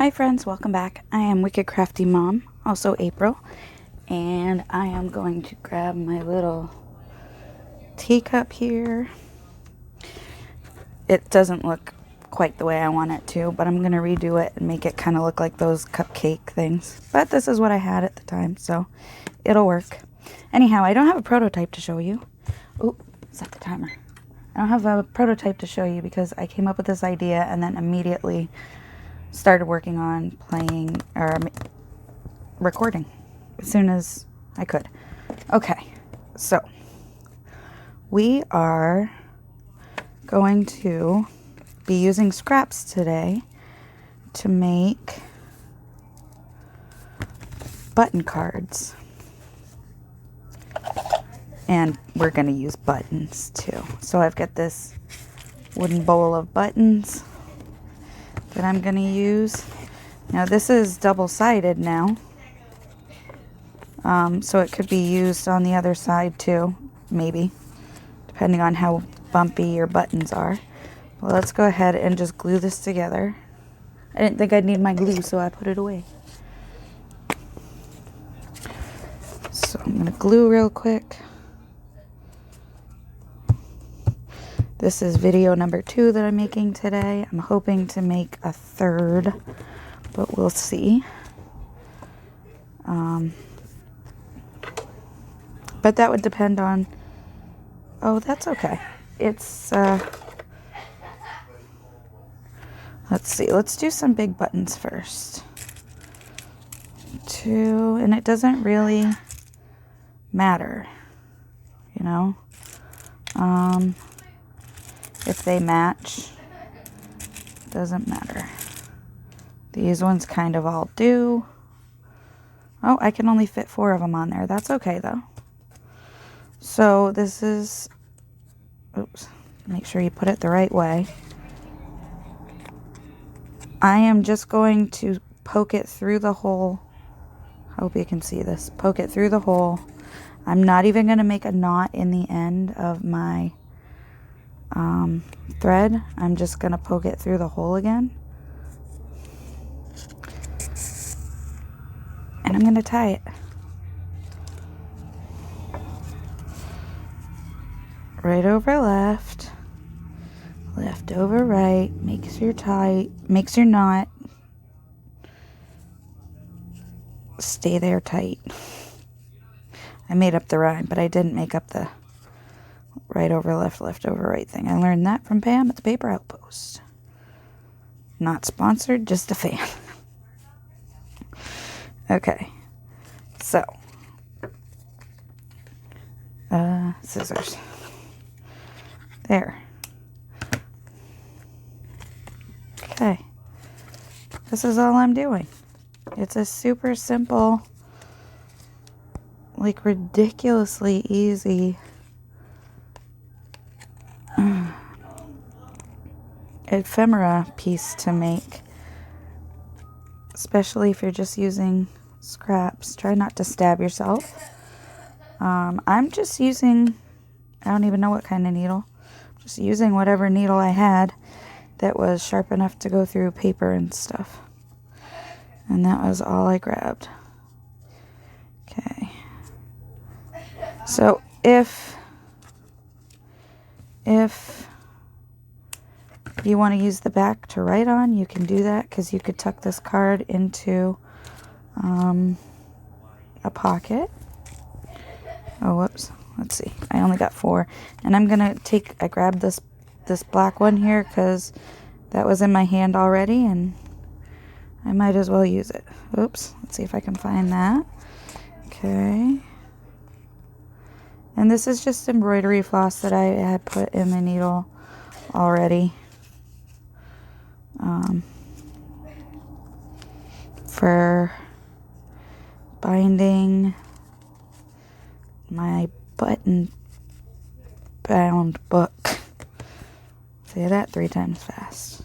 Hi friends, welcome back. I am WickedCrafty Mom, also April, and I am going to grab my little teacup here. It doesn't look quite the way I want it to, but I'm going to redo it and make it kind of look like those cupcake things. But this is what I had at the time, so it'll work. Anyhow, I don't have a prototype to show you. Oh, set the timer. I don't have a prototype to show you because I came up with this idea and then immediately started working on playing or recording as soon as I could. Okay, so we are going to be using scraps today to make button cards. And we're going to use buttons too. So I've got this wooden bowl of buttons that I'm going to use. Now this is double-sided now. So it could be used on the other side too, maybe, depending on how bumpy your buttons are. Well, let's go ahead and just glue this together. I didn't think I'd need my glue, so I put it away. So I'm going to glue real quick. This is video number 2 that I'm making today. I'm hoping to make a third, but we'll see. But that would depend on... Oh, that's okay. It's... Let's see. Let's do some big buttons first. 2, and it doesn't really matter, you know? If they match, doesn't matter. These ones kind of all do. Oh, I can only fit 4 of them on there. That's okay, though. So this is... Oops. Make sure you put it the right way. I am just going to poke it through the hole. I hope you can see this. Poke it through the hole. I'm not even going to make a knot in the end of my thread. I'm just going to poke it through the hole again. And I'm going to tie it. Right over left. Left over right. Makes your knot. Stay there tight. I made up the rhyme, but I didn't make up the right over left, left over right thing. I learned that from Pam at the Paper Outpost. Not sponsored, just a fan. Okay. So. Scissors. There. Okay. This is all I'm doing. It's a super simple, like ridiculously easy ephemera piece to make, especially if you're just using scraps. Try not to stab yourself. I'm just using, I don't even know what kind of needle, just using whatever needle I had that was sharp enough to go through paper and stuff. And that was all I grabbed. Okay. So if you want to use the back to write on, you can do that, because you could tuck this card into a pocket. Oh, whoops. Let's see. I only got 4. And I'm going to I grabbed this black one here because that was in my hand already, and I might as well use it. Oops. Let's see if I can find that. Okay. And this is just embroidery floss that I had put in the needle already. For binding my button bound book. Say that 3 times fast.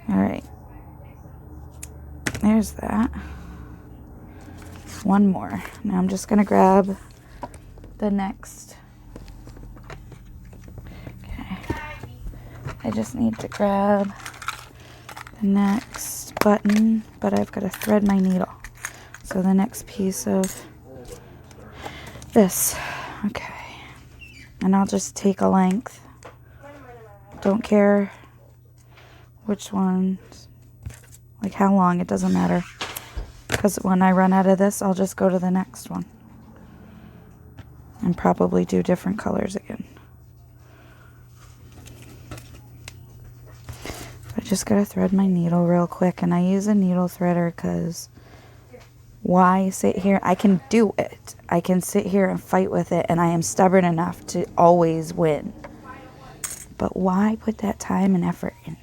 Alright. There's that. One more. Now I'm just going to grab the next. Okay. I just need to grab the next button, but I've got to thread my needle. So the next piece of this. Okay. And I'll just take a length. Don't care which one, like how long, it doesn't matter. Because when I run out of this, I'll just go to the next one. And probably do different colors again. I just gotta thread my needle real quick. And I use a needle threader because why sit here? I can do it. I can sit here and fight with it. And I am stubborn enough to always win. But why put that time and effort in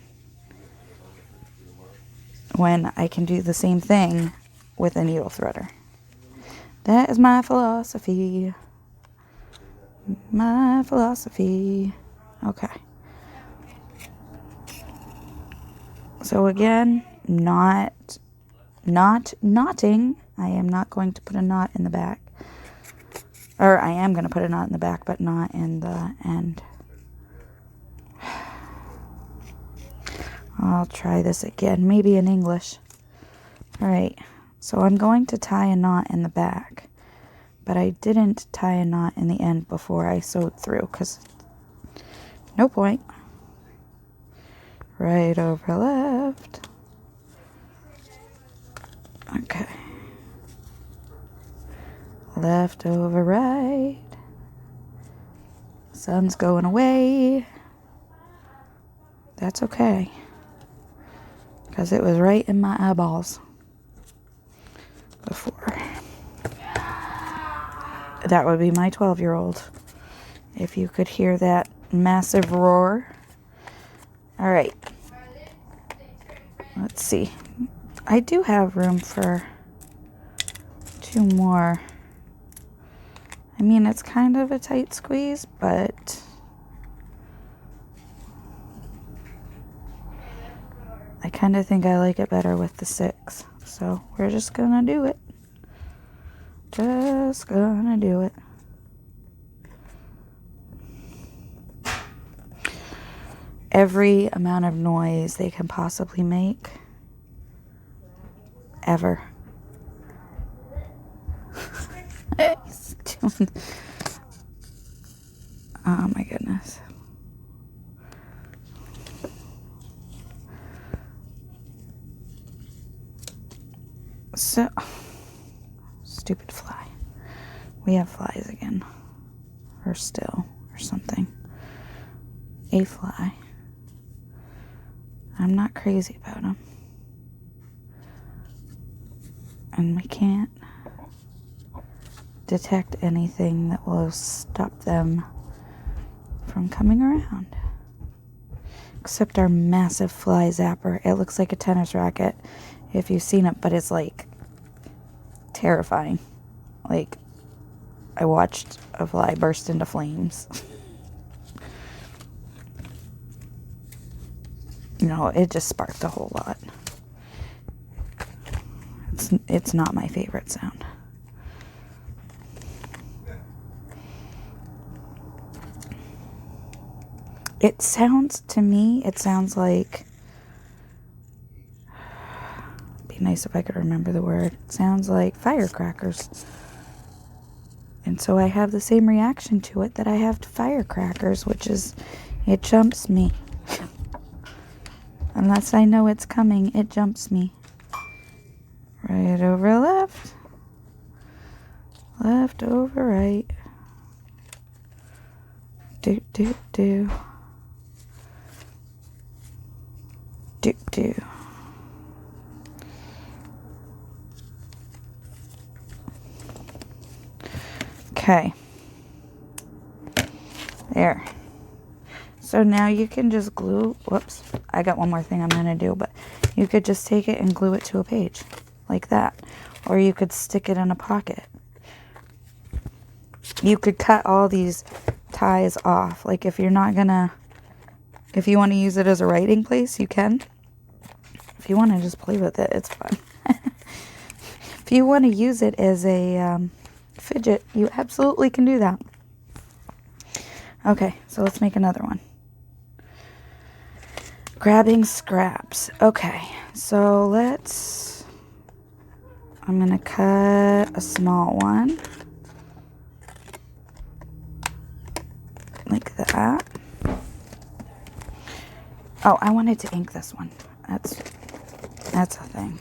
when I can do the same thing with a needle threader? That is my philosophy. My philosophy. Okay. So again, not knotting. I am not going to put a knot in the back. Or I am going to put a knot in the back, but not in the end. I'll try this again, maybe in English. Alright, so I'm going to tie a knot in the back, but I didn't tie a knot in the end before I sewed through, because no point. Right over left. Okay. Left over right. Sun's going away. That's okay. Because it was right in my eyeballs before. That would be my 12-year-old. If you could hear that massive roar. All right. Let's see. I do have room for 2 more. I mean, it's kind of a tight squeeze, but I kind of think I like it better with the 6. So we're just gonna do it. Just gonna do it. Every amount of noise they can possibly make. Ever. Oh my goodness. So, stupid fly. We have flies again. Or still, or something. A fly. I'm not crazy about them. And we can't detect anything that will stop them from coming around. Except our massive fly zapper. It looks like a tennis racket if you've seen it, but it's like terrifying. Like, I watched a fly burst into flames. No, it just sparked a whole lot. It's not my favorite sound. It sounds, to me, it sounds like, it'd be nice if I could remember the word. It sounds like firecrackers. And so I have the same reaction to it that I have to firecrackers, which is, it jumps me. Unless I know it's coming, it jumps me. Right over left. Left over right. Do, do, do. Do, do. Okay. There. So now you can just glue, whoops, I got one more thing I'm going to do, but you could just take it and glue it to a page, like that. Or you could stick it in a pocket. You could cut all these ties off. Like if you're not going to, if you want to use it as a writing place, you can. If you want to just play with it, it's fun. If you want to use it as a fidget, you absolutely can do that. Okay, so let's make another one. Grabbing scraps. Okay, so I'm going to cut a small one. Like that. Oh, I wanted to ink this one. That's a thing.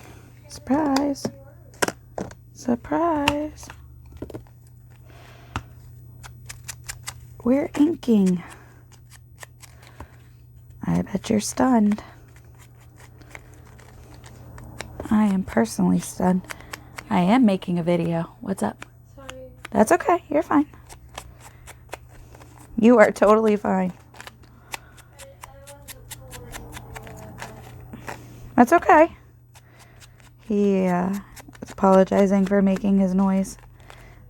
Surprise. Surprise. We're inking. I bet you're stunned. I am personally stunned. I am making a video. What's up? Sorry. That's okay. You're fine. You are totally fine. That's okay. He is apologizing for making his noise.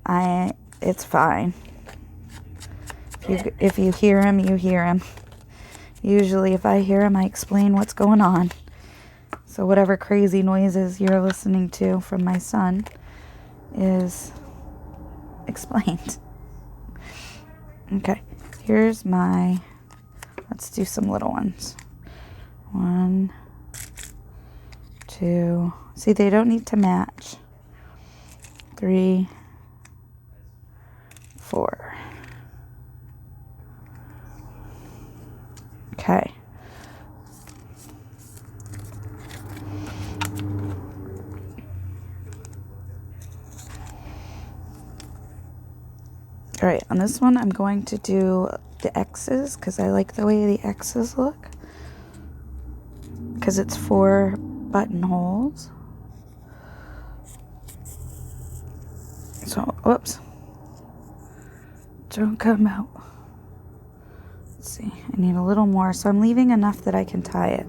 It's fine. If you hear him, you hear him. Usually if I hear him, I explain what's going on. So whatever crazy noises you're listening to from my son is explained. Okay, here's let's do some little ones. 1, 2, see, they don't need to match. 3, 4. Okay. All right, on this one, I'm going to do the X's because I like the way the X's look. Because it's 4 buttonholes. So, whoops. Don't come out. Let's see, I need a little more. So I'm leaving enough that I can tie it.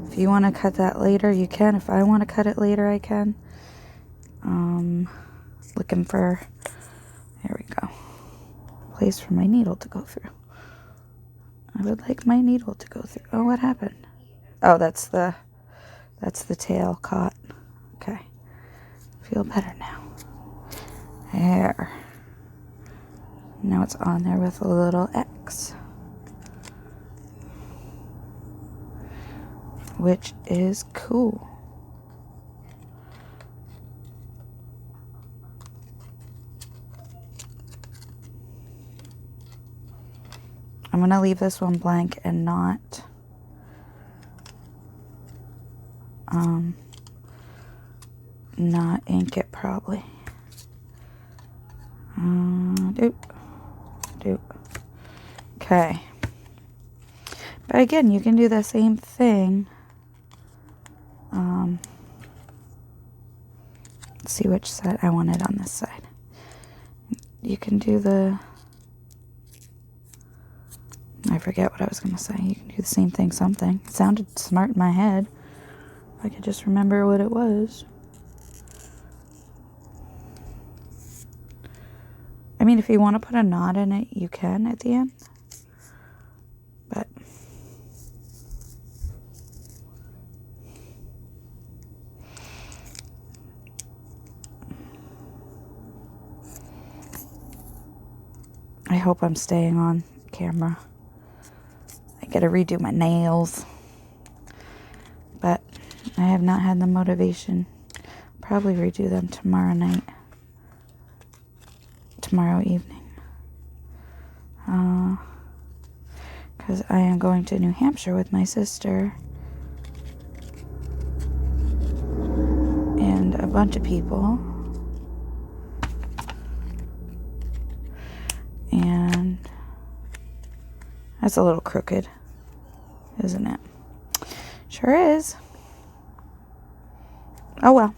If you want to cut that later, you can. If I want to cut it later, I can. Looking for, there we go, place for my needle to go through. I would like my needle to go through. Oh, what happened? Oh, that's the tail caught. Okay. Feel better now. There. Now it's on there with a little X. Which is cool. I'm going to leave this one blank and not ink it probably. Okay. But again, you can do the same thing. Let's see which side I wanted on this side. You can do I forget what I was going to say. You can do the same thing, something. It sounded smart in my head. If I could just remember what it was. I mean, if you want to put a knot in it, you can at the end. But I hope I'm staying on camera. I gotta redo my nails. But I have not had the motivation. Probably redo them tomorrow night. Tomorrow evening. Because I am going to New Hampshire with my sister. And a bunch of people. And that's a little crooked, isn't it? Sure is. Oh well.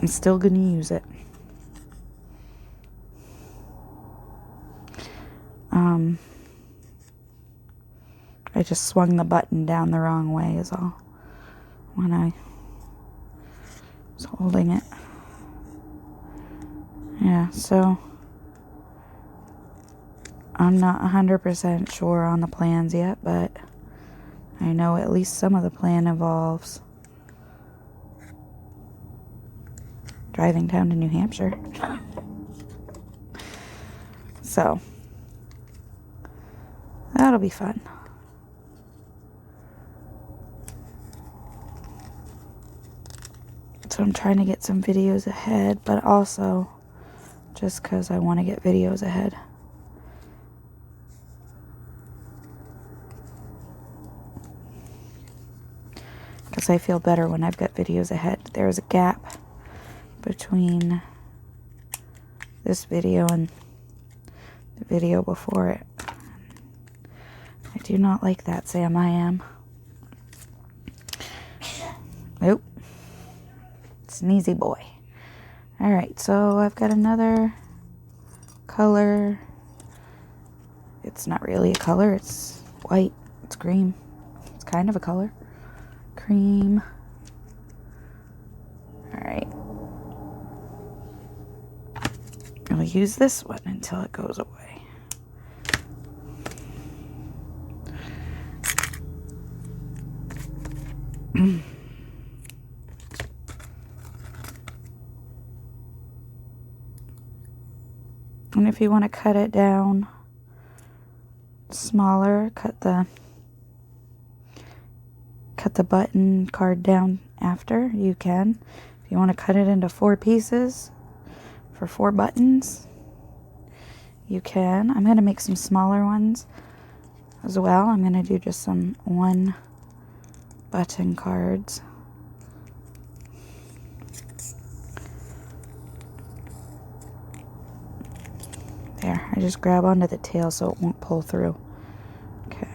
I'm still gonna use it. I just swung the button down the wrong way is all when I was holding it. Yeah, so I'm not 100% sure on the plans yet, but I know at least some of the plan involves driving down to New Hampshire. So that'll be fun. So I'm trying to get some videos ahead, but also just because I want to get videos ahead. Because I feel better when I've got videos ahead. There's a gap between this video and the video before it. I do not like that, Sam. I am. Nope. Sneezy boy. Alright, so I've got another color. It's not really a color, it's white. It's cream. It's kind of a color. Cream. Alright. I'll use this one until it goes away. And if you want to cut it down smaller, cut the button card down after, you can. If you want to cut it into 4 pieces for 4 buttons, you can. I'm going to make some smaller ones as well. I'm going to do just some 1 button cards. There, I just grab onto the tail so it won't pull through. Okay.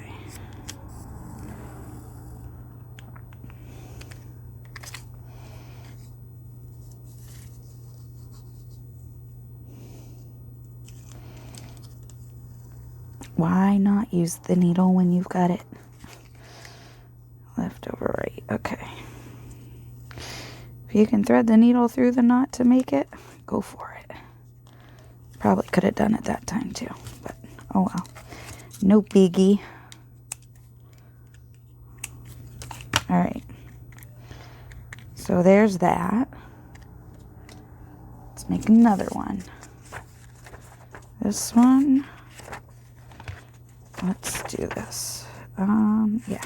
Why not use the needle when you've got it? Left over right, okay. If you can thread the needle through the knot to make it, go for it. Probably could have done it that time too, but oh well. No biggie. Alright. So there's that. Let's make another one. This one. Let's do this. Yeah.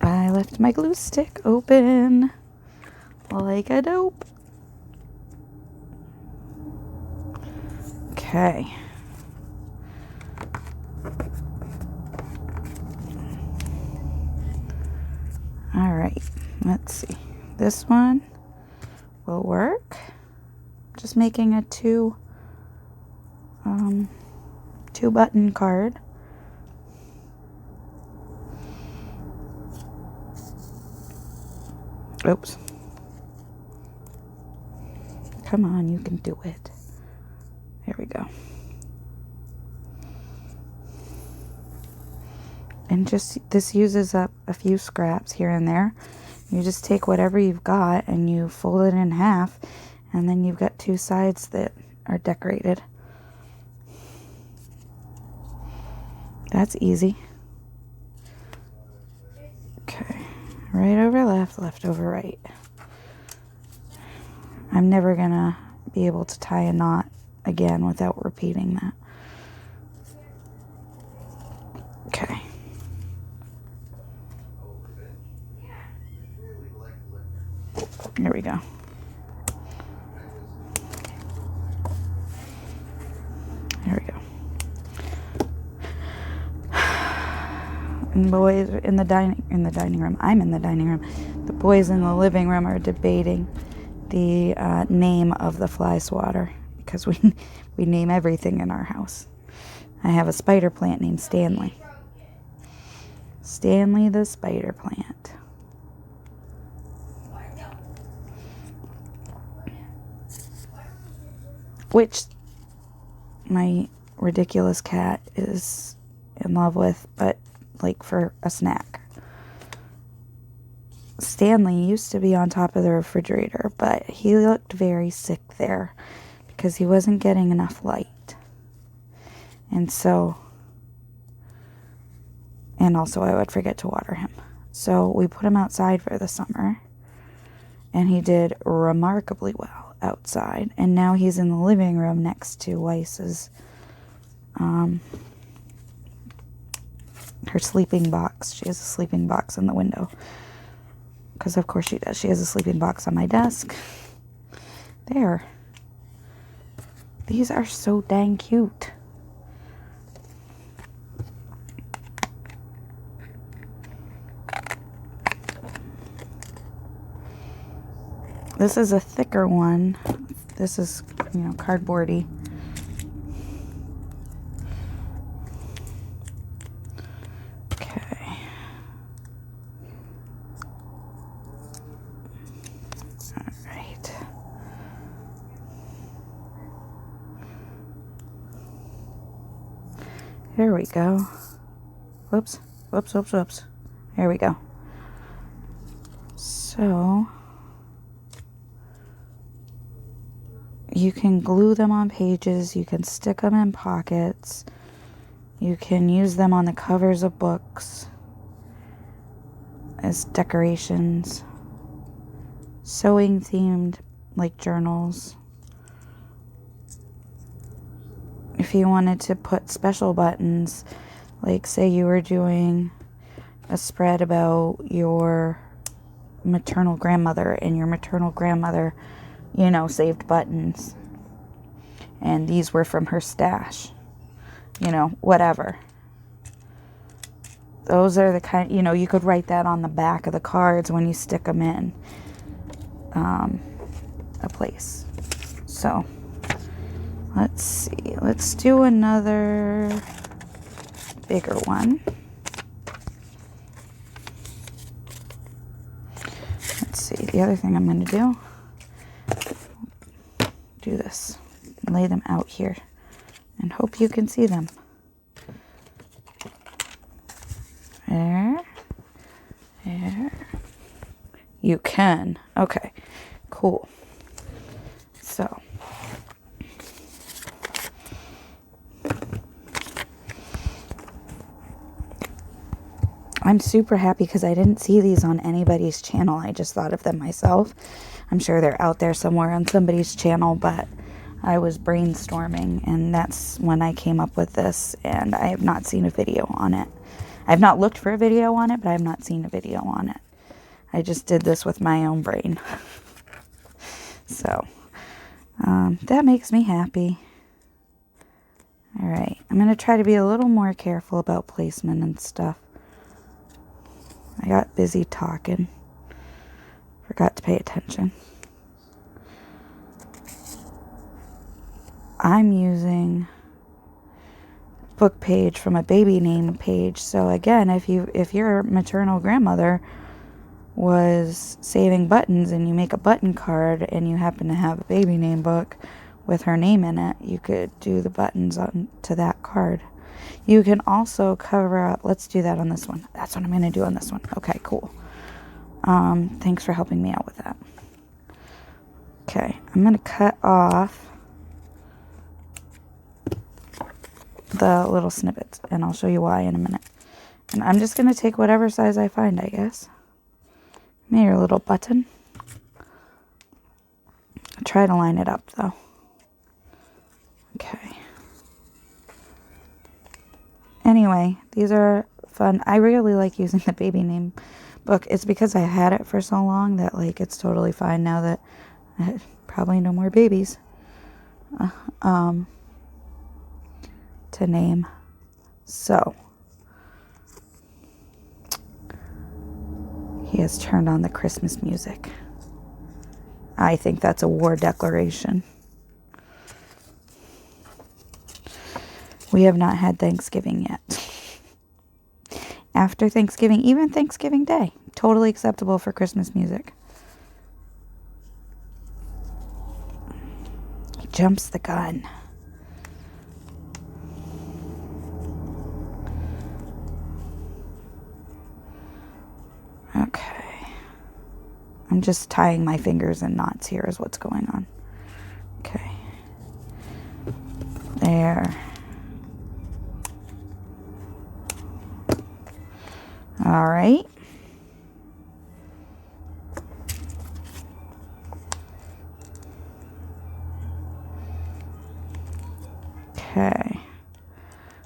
I left my glue stick open like a dope. Okay. All right, let's see. This one will work. Just making a 2 button card. Oops. Come on, you can do it. There we go. And just, this uses up a few scraps here and there. You just take whatever you've got and you fold it in half, and then you've got 2 sides that are decorated. That's easy. Okay. Right over left, left over right. I'm never gonna be able to tie a knot again without repeating that. Okay. There we go. There we go. And the boys in the dining room. I'm in the dining room. The boys in the living room are debating the name of the fly swatter, because we name everything in our house. I have a spider plant named Stanley. Stanley the spider plant. Which my ridiculous cat is in love with, but like for a snack. Stanley used to be on top of the refrigerator, but he looked very sick there because he wasn't getting enough light. And so, and also I would forget to water him. So we put him outside for the summer, and he did remarkably well outside. And now he's in the living room next to Weiss's, her sleeping box. She has a sleeping box in the window. Because of course she does. She has a sleeping box on my desk. There. These are so dang cute. This is a thicker one. This is, you know, cardboardy. Okay. All right. There we go. Whoops. Whoops, whoops, whoops. There we go. So you can glue them on pages, you can stick them in pockets, you can use them on the covers of books as decorations, sewing themed like journals. If you wanted to put special buttons, like say you were doing a spread about your maternal grandmother, and your maternal grandmother, you know, saved buttons, and these were from her stash, you know, whatever. Those are the kind, you know, you could write that on the back of the cards when you stick them in a place. So let's see, let's do another bigger one. Let's see, the other thing I'm going to do this, lay them out here, and hope you can see them. There. You can. Okay, cool. So I'm super happy because I didn't see these on anybody's channel. I just thought of them myself. I'm sure they're out there somewhere on somebody's channel, but I was brainstorming, and that's when I came up with this, and I have not seen a video on it. I've not looked for a video on it, but I have not seen a video on it. I just did this with my own brain. So, that makes me happy. All right, I'm going to try to be a little more careful about placement and stuff. I got busy talking. Forgot to pay attention. I'm using book page from a baby name page. So again, if your maternal grandmother was saving buttons and you make a button card and you happen to have a baby name book with her name in it, you could do the buttons on to that card. You can also cover up, let's do that on this one. That's what I'm going to do on this one. Okay, cool. Thanks for helping me out with that. Okay, I'm going to cut off the little snippets, and I'll show you why in a minute. And I'm just going to take whatever size I find, I guess. Maybe your little button. I'll try to line it up, though. Okay. Anyway, these are fun. I really like using the baby name book. It's because I had it for so long that, like, it's totally fine now that I probably no more babies to name. So he has turned on the Christmas music. I think that's a war declaration. We have not had Thanksgiving yet. After Thanksgiving, even Thanksgiving Day, totally acceptable for Christmas music. He jumps the gun. Okay. I'm just tying my fingers in knots here is what's going on. Okay. There. All right. Okay.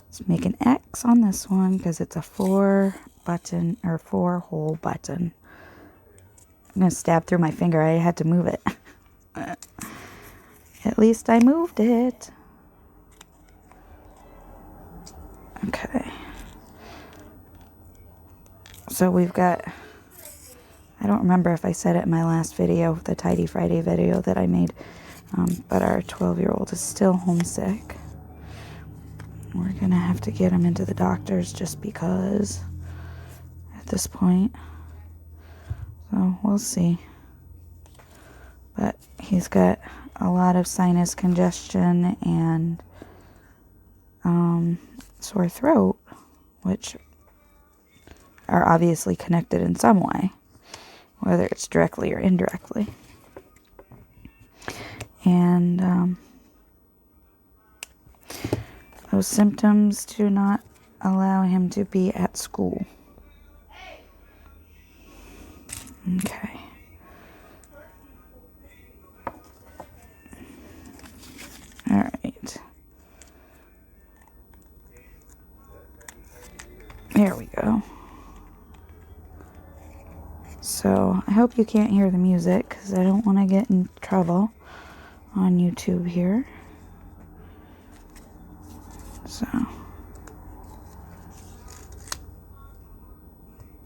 Let's make an X on this one because it's a 4-button or 4-hole button. I'm going to stab through my finger. I had to move it. At least I moved it. Okay. So we've got, I don't remember if I said it in my last video, the Tidy Friday video that I made, but our 12-year-old is still homesick. We're going to have to get him into the doctors just because at this point. So we'll see. But he's got a lot of sinus congestion and sore throat, which are obviously connected in some way, whether it's directly or indirectly. And those symptoms do not allow him to be at school. Okay. All right. There we go. So I hope you can't hear the music because I don't want to get in trouble on YouTube here. So,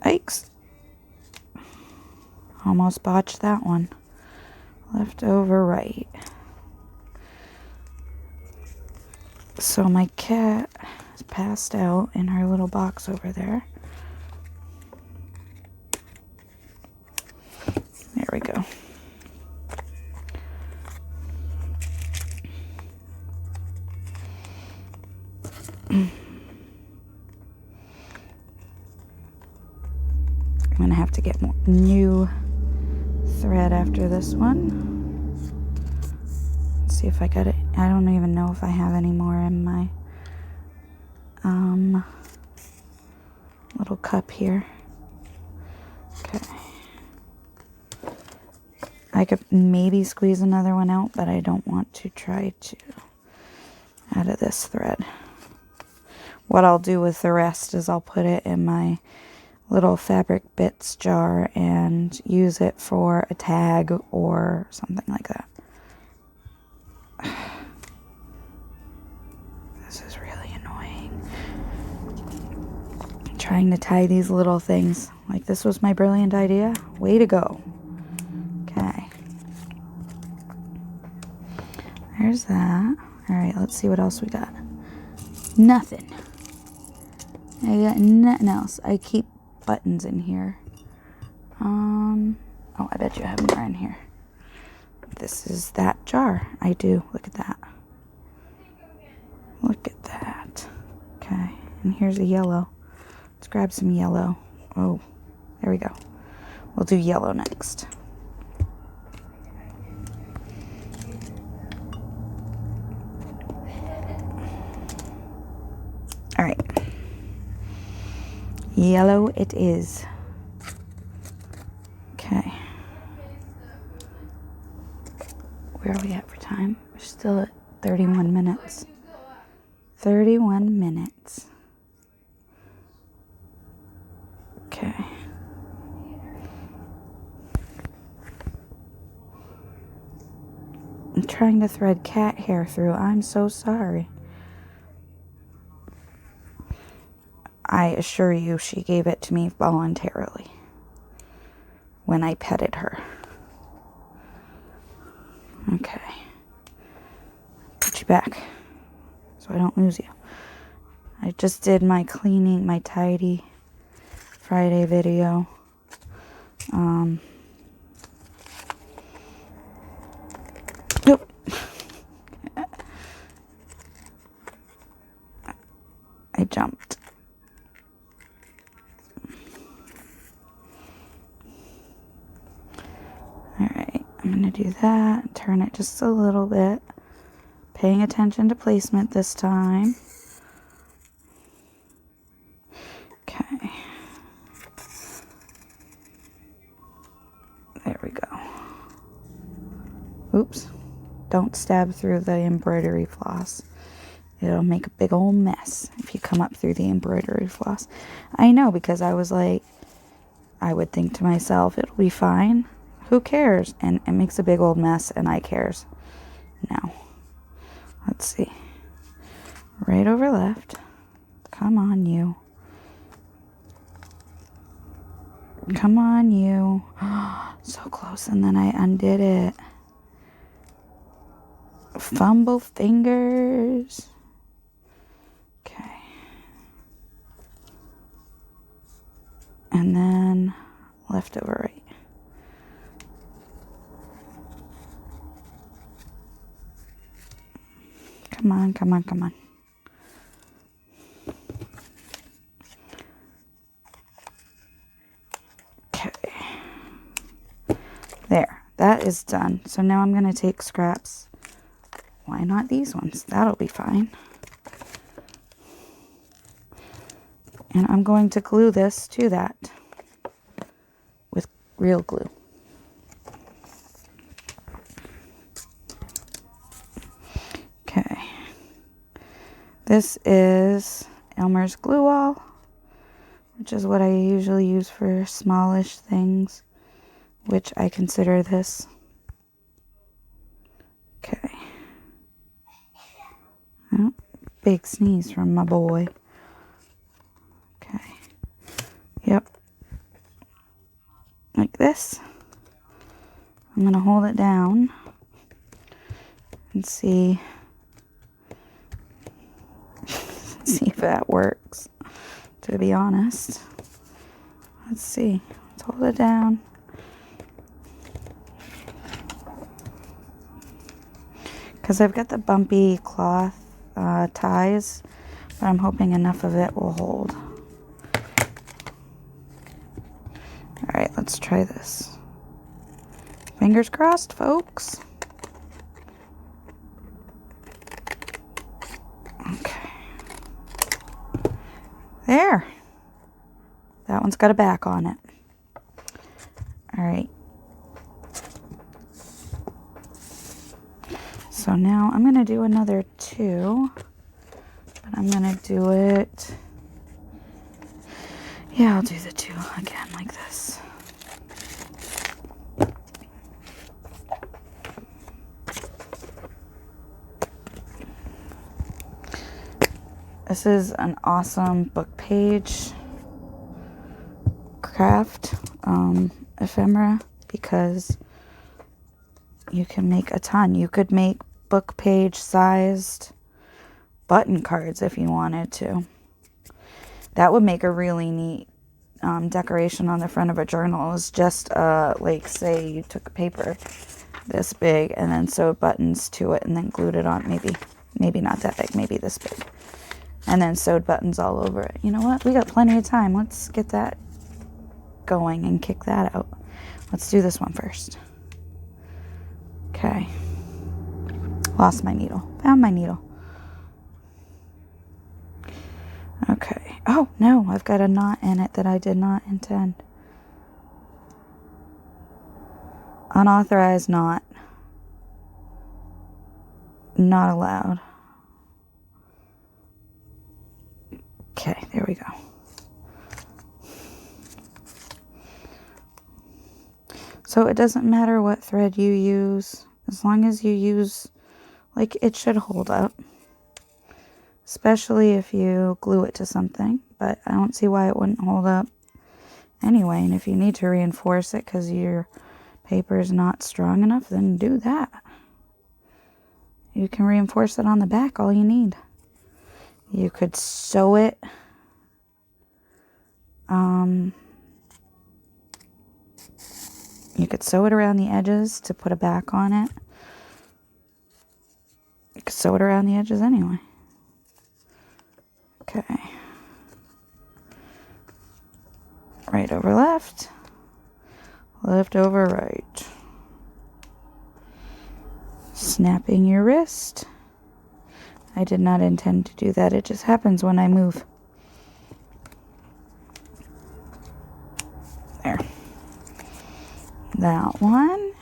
yikes. Almost botched that one. Left over right. So my cat is passed out in her little box over there. There we go. I'm gonna have to get more new thread after this one. Let's see if I got it. I don't even know if I have any more in my little cup here. Okay. I could maybe squeeze another one out, but I don't want to try to out of this thread. What I'll do with the rest is I'll put it in my little fabric bits jar and use it for a tag or something like that. This is really annoying. I'm trying to tie these little things. Like, this was my brilliant idea. Way to go. Okay. There's that. Alright, let's see what else we got. Nothing. I got nothing else. I keep buttons in here. Oh, I bet you have more in here. This is that jar. I do. Look at that. Look at that. Okay, and here's a yellow. Let's grab some yellow. Oh, there we go. We'll do yellow next. All right. Yellow it is. Okay. Where are we at for time? We're still at 31 minutes. 31 minutes. Okay. I'm trying to thread cat hair through. I'm so sorry. I assure you she gave it to me voluntarily when I petted her. Okay. Put you back so I don't lose you. I just did my cleaning, my Tidy Friday video. Nope. I jumped. Alright, I'm going to do that. Turn it just a little bit. Paying attention to placement this time. Okay. There we go. Oops. Don't stab through the embroidery floss. It'll make a big old mess if you come up through the embroidery floss. I know, because I was like, I would think to myself, it'll be fine. Who cares? And it makes a big old mess, and I cares. Now, let's see. Right over left. Come on, you. Come on, you. So close, and then I undid it. Fumble fingers. Okay. And then left over right. Come on, come on, come on. Okay. There. That is done. So now I'm going to take scraps. Why not these ones? That'll be fine. And I'm going to glue this to that with real glue. Okay. This is Elmer's Glue Wall, which is what I usually use for smallish things, which I consider this. Okay. Oh, big sneeze from my boy. Okay. Yep. Like this. I'm going to hold it down and see if that works, to be honest. Let's see. Let's hold it down. Because I've got the bumpy cloth ties, but I'm hoping enough of it will hold. Alright, let's try this. Fingers crossed, folks. Okay. There. That one's got a back on it. Alright. So now I'm going to do another 2. But I'm going to do it... Yeah, I'll do the 2 again like this. This is an awesome book page craft ephemera, because you can make a ton. You could make book page sized button cards if you wanted to. That would make a really neat decoration on the front of a journal. It's just like, say you took a paper this big and then sewed buttons to it and then glued it on. Maybe not that big, maybe this big, and then sewed buttons all over it. You know what? We got plenty of time. Let's get that going and kick that out. Let's do this one first. Okay. Lost my needle. Found my needle. Okay. Oh, no. I've got a knot in it that I did not intend. Unauthorized knot. Not allowed. Okay, there we go. So it doesn't matter what thread you use, as long as you use, like, it should hold up. Especially if you glue it to something, but I don't see why it wouldn't hold up anyway. And if you need to reinforce it because your paper is not strong enough, then do that. You can reinforce it on the back, all you need. You could sew it. You could sew it around the edges to put a back on it. You could sew it around the edges anyway. Okay. Right over left. Left over right. Snapping your wrist. I did not intend to do that. It just happens when I move. There. That one.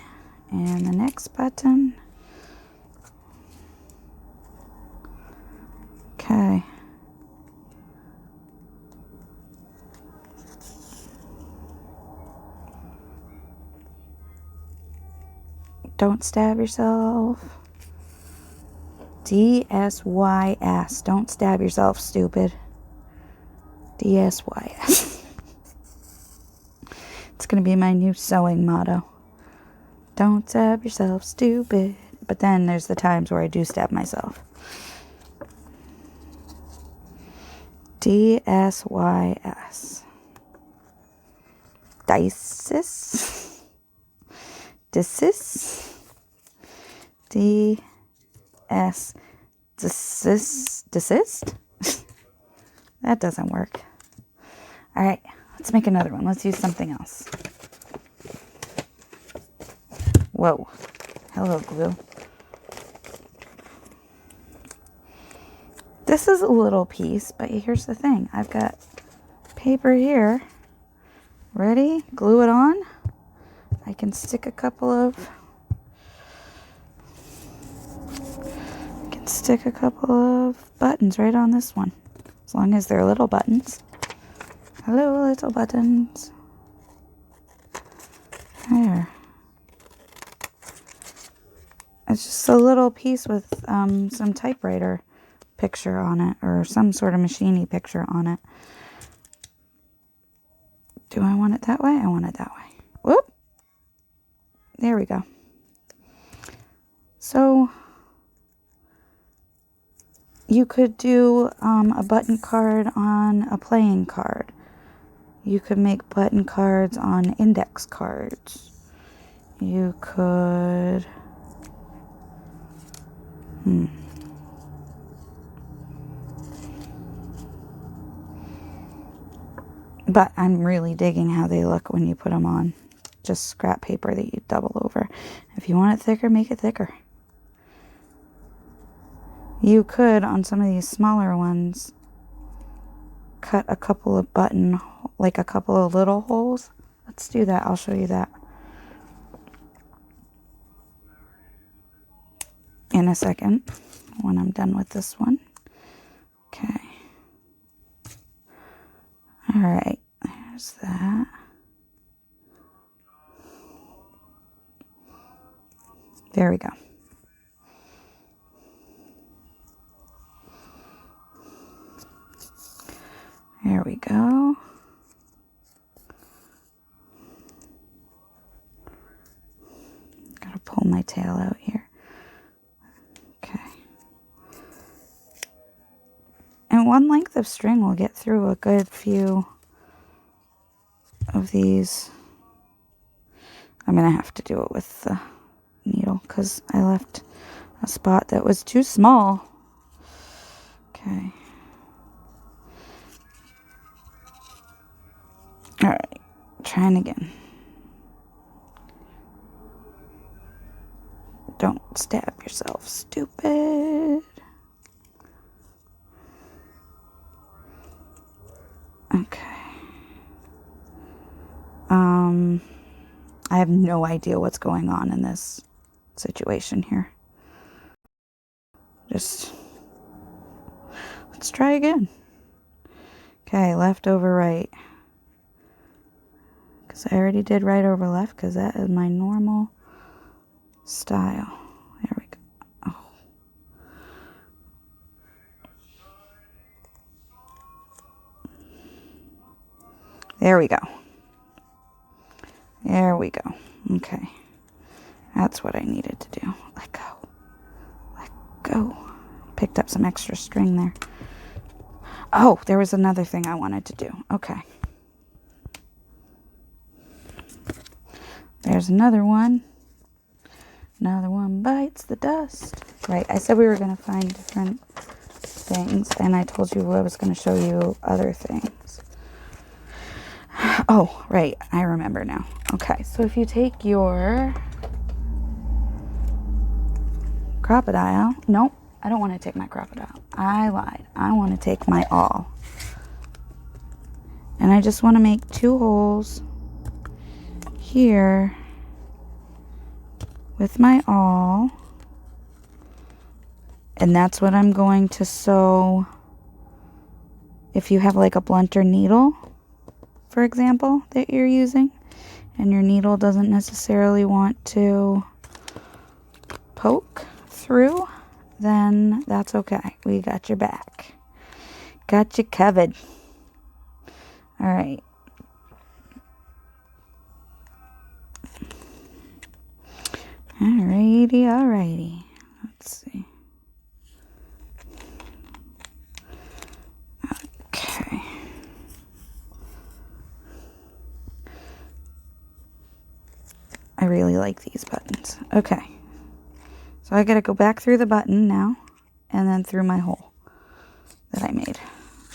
And the next button. Okay. Don't stab yourself. DSYS. Don't stab yourself, stupid. DSYS. It's going to be my new sewing motto. Don't stab yourself, stupid. But then there's the times where I do stab myself. DSYS. Dices. Desist. DS. Desist? That doesn't work. Alright, let's make another one. Let's use something else. Whoa. Hello, glue. This is a little piece, but here's the thing. I've got paper here. Ready? Glue it on. I can stick a couple of buttons right on this one. As long as they're little buttons. Hello, little buttons. There. It's just a little piece with some typewriter picture on it, or some sort of machine-y picture on it. Do I want it that way? I want it that way. Whoop! There we go. So, you could do a button card on a playing card. You could make button cards on index cards. You could... But I'm really digging how they look when you put them on. Just scrap paper that you double over. If you want it thicker, make it thicker. You could, on some of these smaller ones, cut a couple of like a couple of little holes. Let's do that. I'll show you that in a second when I'm done with this one. Okay. All right. There's that. There we go. There we go. Gotta pull my tail out here. Okay. And one length of string will get through a good few of these. I'm gonna have to do it with the needle because I left a spot that was too small. Okay. All right, trying again. Don't stab yourself, stupid. Okay. I have no idea what's going on in this situation here. Let's try again. Okay, left over right. Because I already did right over left, because that is my normal style. There we go. Oh. There we go. There we go. Okay. That's what I needed to do. Let go. Let go. Picked up some extra string there. Oh, there was another thing I wanted to do. Okay. There's another one. Another one bites the dust. Right, I said we were going to find different things, and I told you I was going to show you other things. Oh, right, I remember now. Okay, so if you take your crocodile, nope, I don't want to take my crocodile. I lied. I want to take my awl. And I just want to make 2 holes here with my awl. And that's what I'm going to sew if you have like a blunter needle, for example, that you're using, and your needle doesn't necessarily want to poke through, then that's okay. We got your back. Got you covered. All right. Alrighty, alrighty. Let's see. Okay. I really like these buttons. Okay. So I gotta go back through the button now, and then through my hole that I made.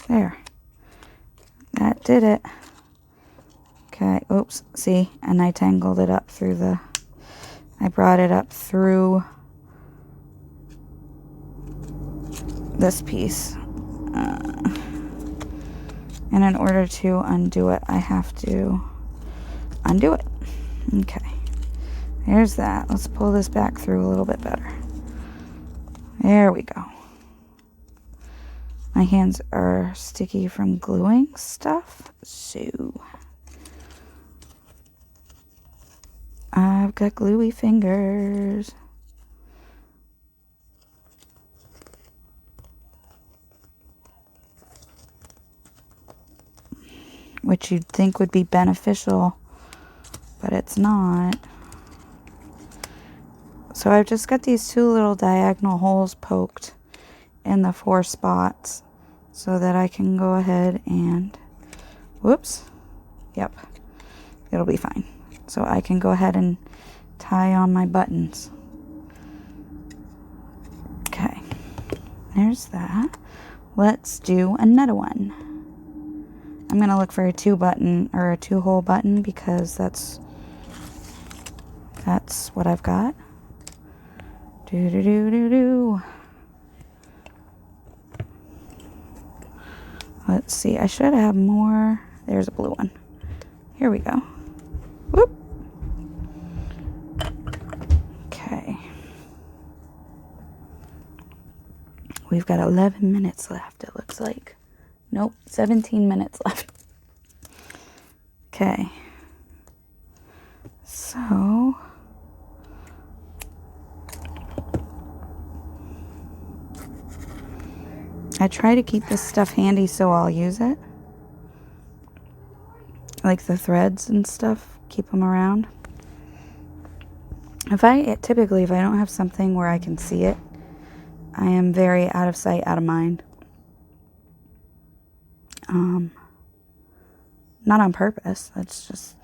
There. That did it. Okay, oops, see, and I tangled it up through the, I brought it up through this piece. And in order to undo it, I have to undo it. Okay, there's that. Let's pull this back through a little bit better. There we go. My hands are sticky from gluing stuff, so I've got gluey fingers. Which you'd think would be beneficial, but it's not. So I've just got these two little diagonal holes poked in the 4 spots so that I can go ahead and, whoops, yep, it'll be fine. So I can go ahead and tie on my buttons. Okay, there's that. Let's do another one. I'm gonna look for a 2-button or a 2-hole button because that's what I've got. Do do do do do. Let's see, I should have more. There's a blue one. Here we go. Whoop. Okay. We've got 11 minutes left, it looks like. Nope, 17 minutes left. Okay. So I try to keep this stuff handy so I'll use it. Like the threads and stuff, keep them around. Typically if I don't have something where I can see it, I am very out of sight, out of mind. Not on purpose. That's just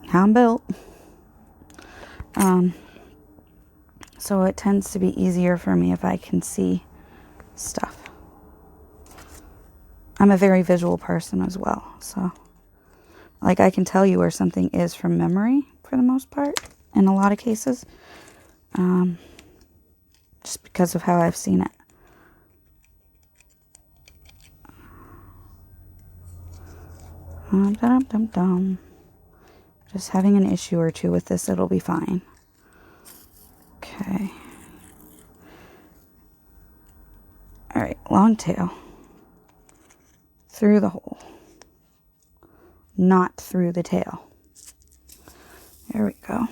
how I'm built. So it tends to be easier for me if I can see stuff. I'm a very visual person as well, so like I can tell you where something is from memory for the most part in a lot of cases, just because of how I've seen it. Just having an issue or two with this, it'll be fine. Okay. All right, long tail. Through the hole. Not through the tail. There we go.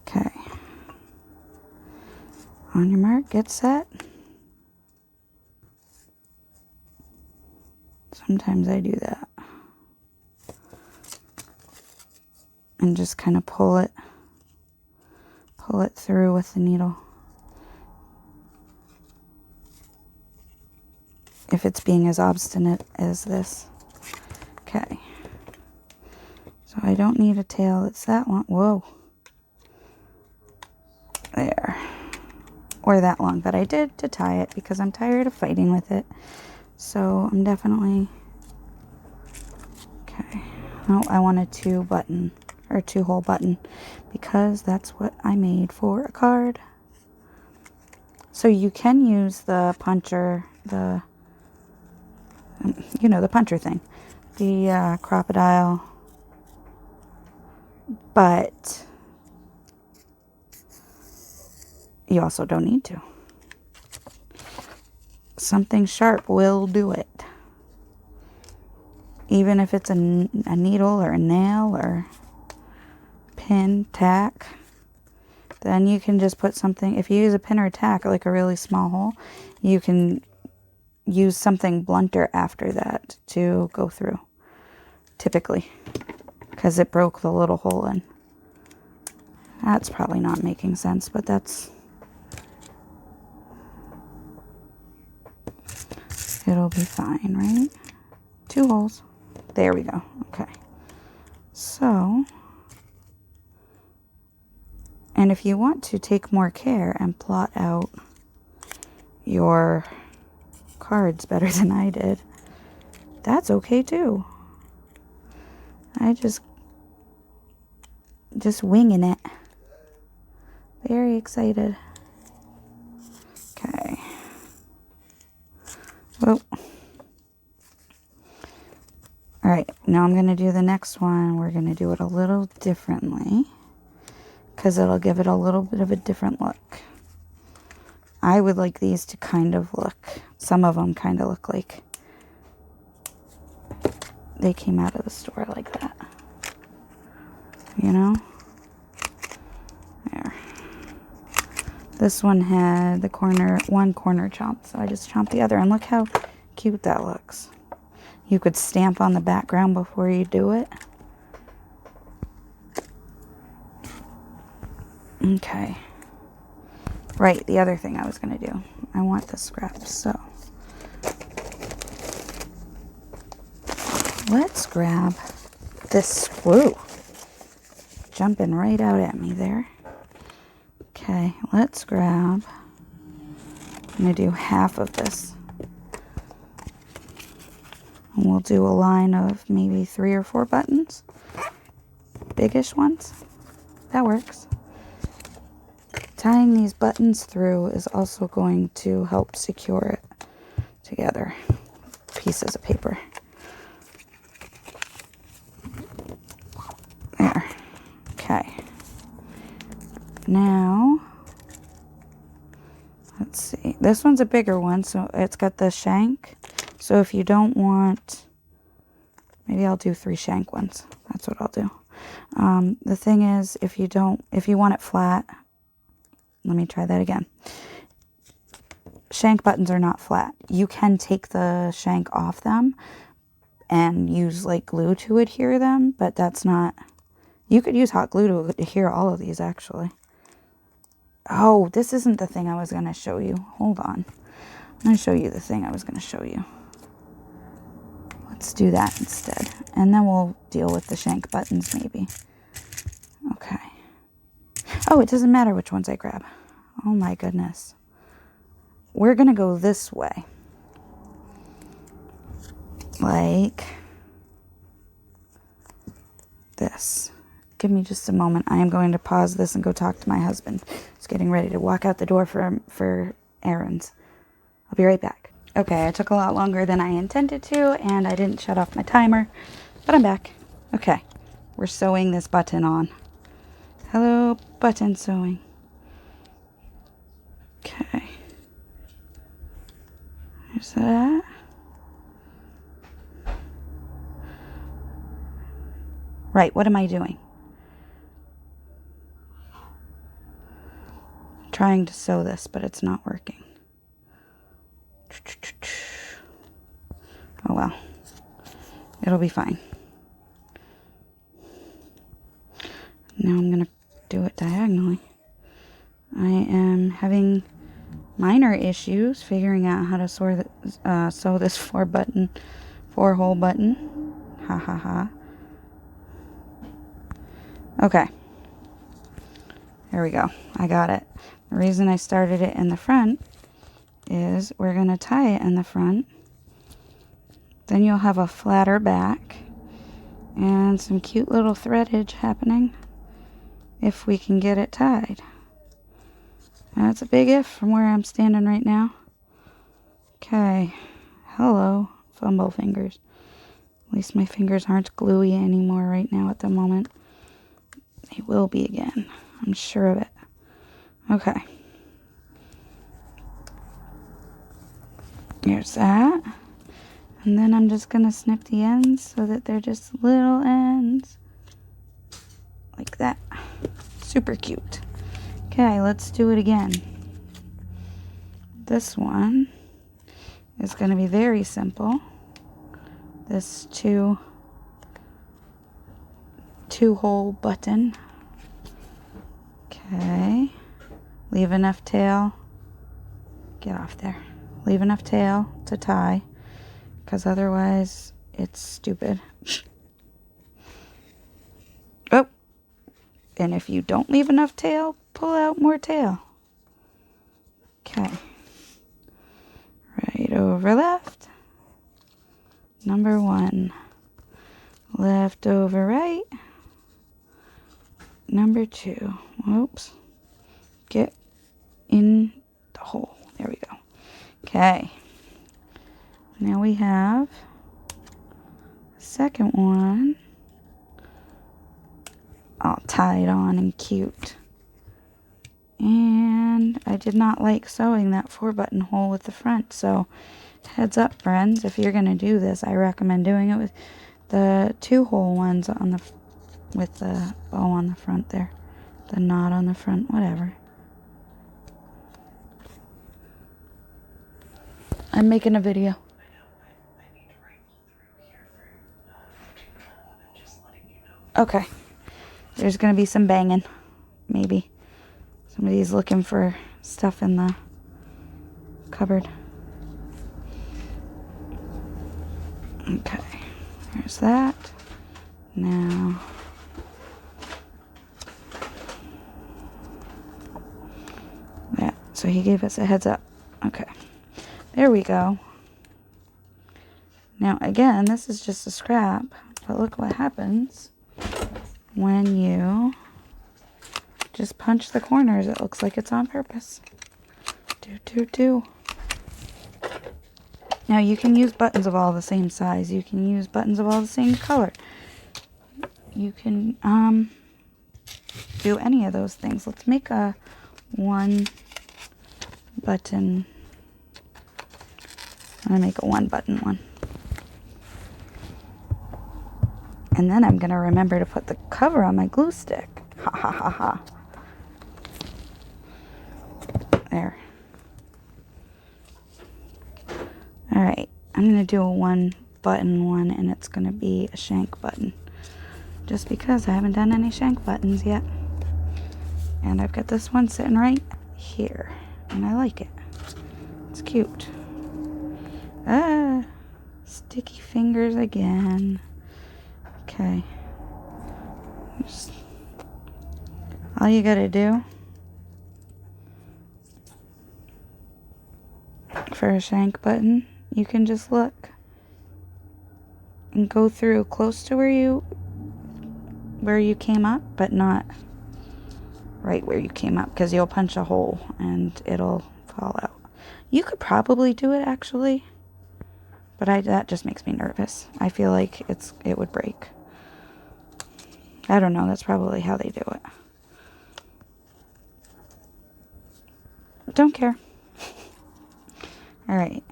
Okay. On your mark, get set. Sometimes I do that. And just kind of pull it through with the needle. If it's being as obstinate as this. Okay. So I don't need a tail that's that long. Whoa. There. Or that long. But I did to tie it because I'm tired of fighting with it. So I'm definitely... Okay. No, I want a 2-button or 2-hole button because that's what I made for a card. So you can use the puncher, the puncher thing, the crocodile, but you also don't need to. Something sharp will do it. Even if it's a needle or a nail or pin, tack, then you can just put something, if you use a pin or a tack, like a really small hole, you can use something blunter after that to go through, typically, because it broke the little hole in. That's probably not making sense, but that's, it'll be fine, right? 2 holes. There we go. Okay. So, and if you want to take more care and plot out your cards better than I did, that's okay too. I just winging it. Very excited. Okay. Whoa. All right, now I'm going to do the next one. We're going to do it a little differently because it'll give it a little bit of a different look. I would like these to kind of look, some of them kind of look like they came out of the store like that. You know? There. This one had one corner chomped, so I just chomped the other, and look how cute that looks. You could stamp on the background before you do it. Okay. Right, the other thing I was going to do. I want the scraps, so. Let's grab this screw. Jumping right out at me there. Okay, let's grab, I'm going to do half of this. And we'll do a line of maybe 3 or 4 buttons. Biggish ones. That works. Tying these buttons through is also going to help secure it together. Pieces of paper. There. Okay. Now, let's see. This one's a bigger one, so it's got the shank. So if you don't want, maybe I'll do 3 shank ones. That's what I'll do. The thing is, if you want it flat, let me try that again. Shank buttons are not flat. You can take the shank off them and use like glue to adhere them, but that's not, you could use hot glue to adhere all of these actually. Oh, this isn't the thing I was going to show you. Hold on. I'm going to show you the thing I was going to show you. Let's do that instead. And then we'll deal with the shank buttons maybe. Okay. Oh, it doesn't matter which ones I grab. Oh my goodness. We're going to go this way. Like this. Give me just a moment. I am going to pause this and go talk to my husband. He's getting ready to walk out the door for errands. I'll be right back. Okay, I took a lot longer than I intended to, and I didn't shut off my timer, but I'm back. Okay, we're sewing this button on. Hello, button sewing. Okay. There's that. Right, what am I doing? I'm trying to sew this, but it's not working. Oh well, it'll be fine. Now I'm going to do it diagonally. I am having minor issues figuring out how to sew this 4-hole button. Ha ha ha. Okay. There we go. I got it. The reason I started it in the front is we're going to tie it in the front. Then you'll have a flatter back and some cute little threadage happening if we can get it tied. That's a big if from where I'm standing right now. Okay. Hello, fumble fingers. At least my fingers aren't gluey anymore right now at the moment. They will be again. I'm sure of it. Okay. There's that. And then I'm just going to snip the ends so that they're just little ends. Like that. Super cute. Okay, let's do it again. This one is going to be very simple. This two-hole button. Okay. Leave enough tail. Get off there. Leave enough tail to tie, because otherwise it's stupid. Oh, and if you don't leave enough tail, pull out more tail. Okay. Right over left. Number 1. Left over right. Number 2. Whoops. Get in the hole. There we go. Okay. Now we have the second one all tied on and cute. And I did not like sewing that 4-button hole with the front, so heads up, friends, if you're going to do this, I recommend doing it with the 2-hole ones on the with the bow on the front there, the knot on the front, whatever. I'm making a video. Okay. There's going to be some banging. Maybe. Somebody's looking for stuff in the cupboard. Okay. There's that. Now. That. So he gave us a heads up. Okay. There we go. Now, again, this is just a scrap. But look what happens when you just punch the corners. It looks like it's on purpose. Do. Now, you can use buttons of all the same size. You can use buttons of all the same color. You can do any of those things. Let's make a 1-button. I'm going to make a 1-button one. And then I'm going to remember to put the cover on my glue stick. Ha ha ha ha. There. Alright, I'm going to do a 1-button one, and it's going to be a shank button. Just because I haven't done any shank buttons yet. And I've got this one sitting right here. And I like it. It's cute. Ah, sticky fingers again. Okay. Just, all you gotta do for a shank button, you can just look and go through close to where you came up, but not right where you came up, because you'll punch a hole and it'll fall out. You could probably do it actually, but that just makes me nervous. I feel like it would break. I don't know, that's probably how they do it. Don't care. Alright,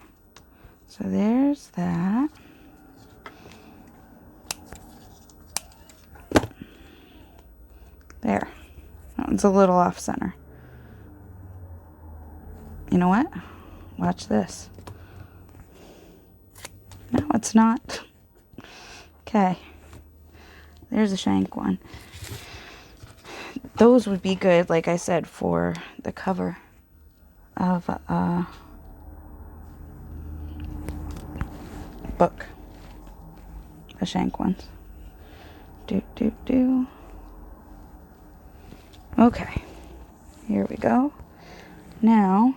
so there's that. There. That one's a little off center. You know what? Watch this. No, it's not. Okay. There's a shank one. Those would be good, like I said, for the cover of a book. The shank ones. Do. Okay. Here we go. Now,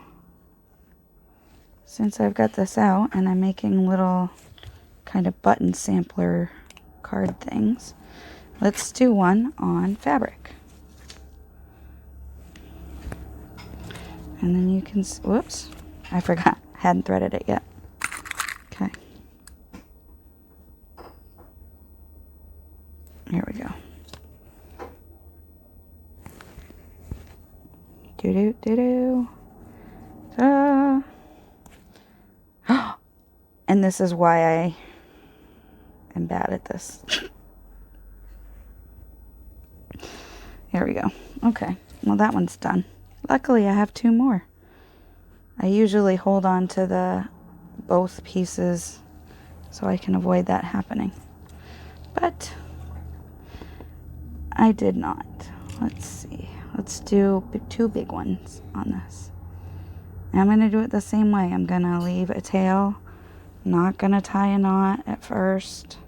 since I've got this out and I'm making little kind of button sampler card things, let's do one on fabric. And then you can, whoops, I forgot, hadn't threaded it yet. Okay. Here we go. Do. And this is why I am bad at this. Here we go. Okay, well that one's done. Luckily I have 2 more. I usually hold on to both pieces so I can avoid that happening. But I did not. Let's see. Let's do 2 big ones on this. And I'm going to do it the same way. I'm going to leave a tail. Not going to tie a knot at first.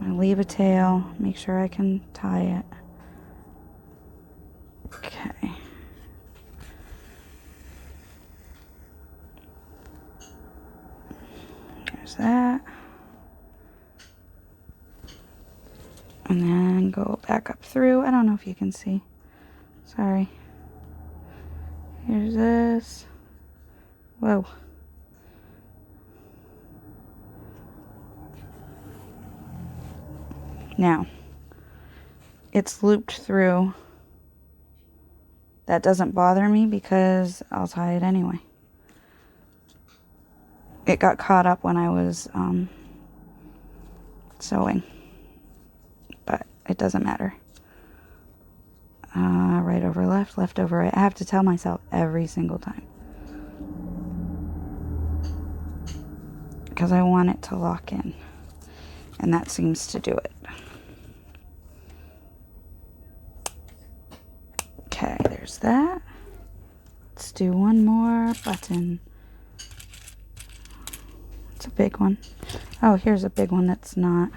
I'm going to leave a tail. Make sure I can tie it. Okay. There's that. And then go back up through. I don't know if you can see. Sorry. Here's this. Whoa. Now, it's looped through. That doesn't bother me because I'll tie it anyway. It got caught up when I was sewing, but it doesn't matter. Right over left, left over right. I have to tell myself every single time because I want it to lock in, and that seems to do it. Okay, there's that. Let's do one more button. It's a big one. Oh, here's a big one that's not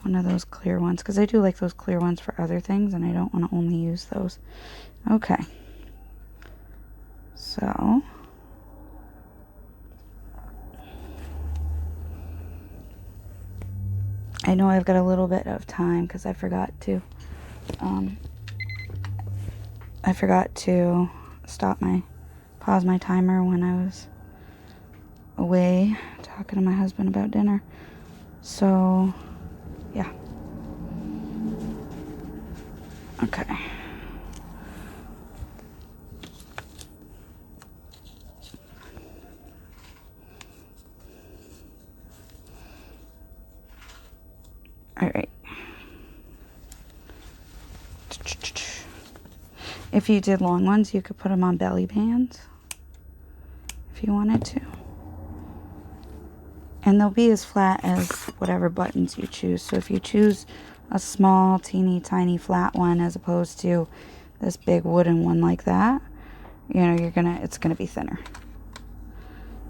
one of those clear ones, because I do like those clear ones for other things and I don't want to only use those. Okay, so I know I've got a little bit of time because I forgot to pause my timer when I was away talking to my husband about dinner. So yeah. Okay. All right. If you did long ones, you could put them on belly bands if you wanted to. And they'll be as flat as whatever buttons you choose. So if you choose a small, teeny, tiny flat one as opposed to this big wooden one like that, you know, it's gonna be thinner.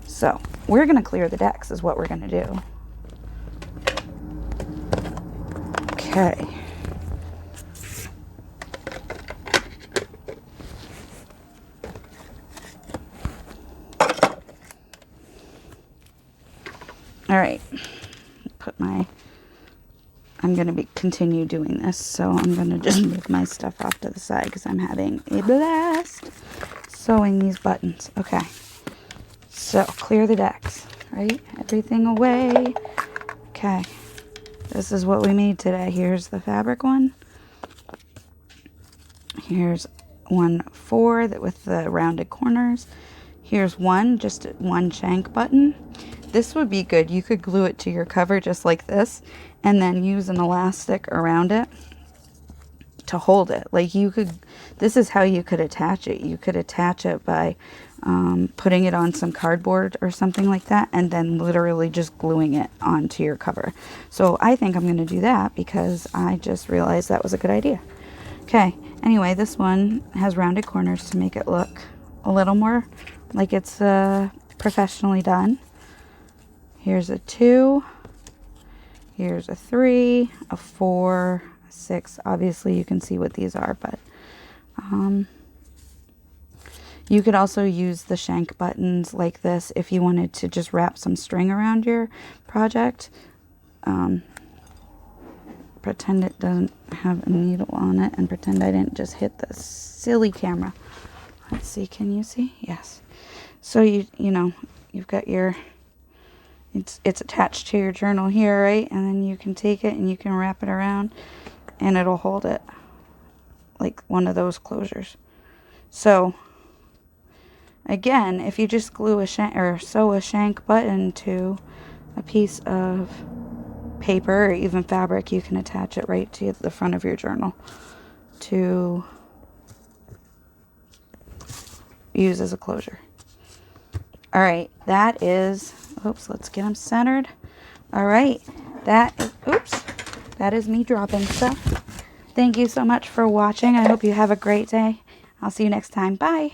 So we're gonna clear the decks is what we're gonna do. Okay. All right, I'm going to continue doing this, so I'm going to just move my stuff off to the side because I'm having a blast sewing these buttons. Okay, so clear the decks, right? Everything away. Okay, this is what we made today. Here's the fabric one. Here's 1/4 that with the rounded corners. Here's just one shank button. This would be good. You could glue it to your cover just like this and then use an elastic around it to hold it. Like this is how you could attach it. You could attach it by putting it on some cardboard or something like that and then literally just gluing it onto your cover. So I think I'm going to do that because I just realized that was a good idea. Okay, anyway, this one has rounded corners to make it look a little more like it's professionally done. Here's a 2, here's a 3, a 4, a 6. Obviously you can see what these are, but you could also use the shank buttons like this if you wanted to just wrap some string around your project. Pretend it doesn't have a needle on it and pretend I didn't just hit the silly camera. Let's see, can you see? Yes. So you know, you've got your, it's attached to your journal here, right? And then you can take it and you can wrap it around and it'll hold it like one of those closures. So Again, if you just glue a shank or sew a shank button to a piece of paper or even fabric, you can attach it right to the front of your journal to use as a closure. All right, that is, oops, let's get them centered. All right, that is me dropping stuff. Thank you so much for watching. I hope you have a great day. I'll see you next time. Bye.